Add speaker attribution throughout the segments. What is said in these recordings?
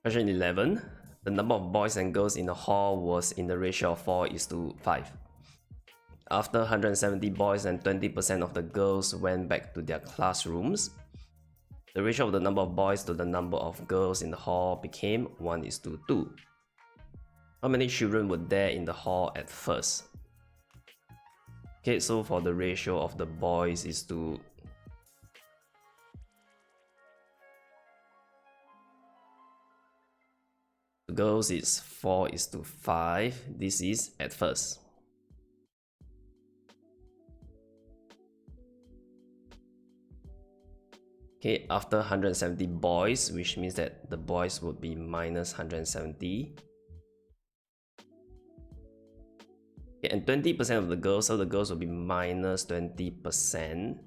Speaker 1: Question 11. The number of boys and girls in the hall was in the ratio of 4:5. After 170 boys and 20% of the girls went back to their classrooms, the ratio of the number of boys to the number of girls in the hall became 1:2. How many children were there in the hall at first? Okay, so for the ratio of the boys is to the girls is 4:5. This is at first. Okay, after 170 boys, which means that the boys would be minus 170. Okay, and 20% of the girls, so the girls will be minus 20%.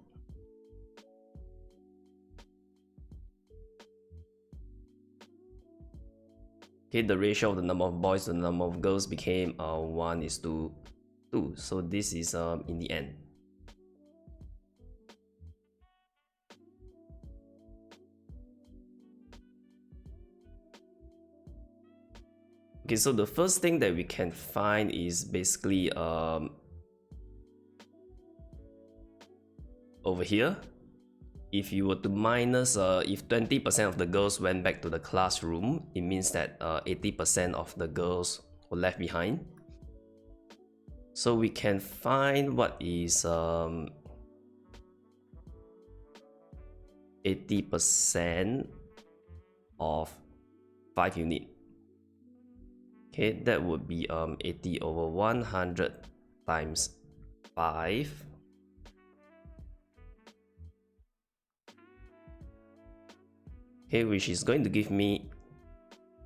Speaker 1: Okay, the ratio of the number of boys to the number of girls became 1:2. So this is in the end. Okay, so the first thing that we can find is basically over here. If you were to minus, if 20% of the girls went back to the classroom, it means that 80% of the girls were left behind. So we can find what is 80% of 5 units. Okay, that would be 80 over 100 times 5. Okay, which is going to give me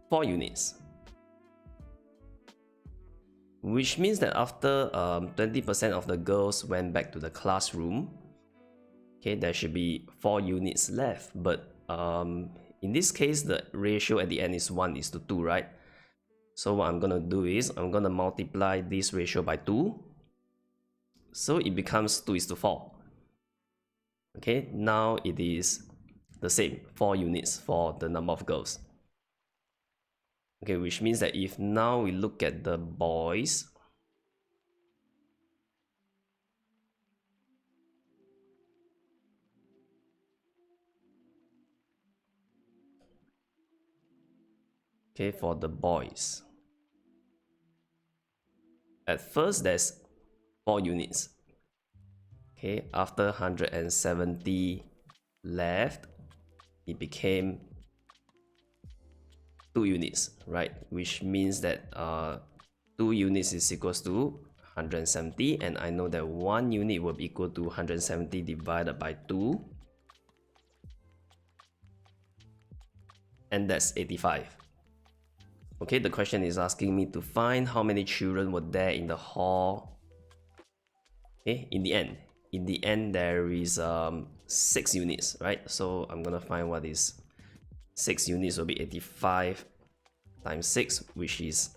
Speaker 1: 4 units. Which means that after 20% of the girls went back to the classroom, okay, there should be 4 units left. But in this case, the ratio at the end is 1:2, right? So what I'm gonna do is I'm gonna multiply this ratio by 2. So it becomes 2:4. Okay, now it is the same, 4 units for the number of girls. Okay, which means that if now we look at the boys, okay, for the boys, at first there's 4 units. Okay, after 170 left, it became 2 units, right? Which means that 2 units is equals to 170, and I know that 1 unit will be equal to 170 divided by 2, and that's 85. Okay, the question is asking me to find how many children were there in the hall. Okay, in the end there is 6 units, right? So I'm gonna find what is 6 units will be 85 times 6, which is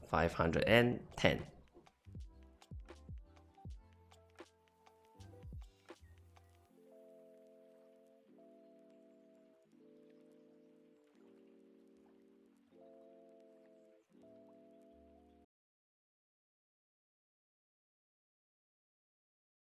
Speaker 1: 510.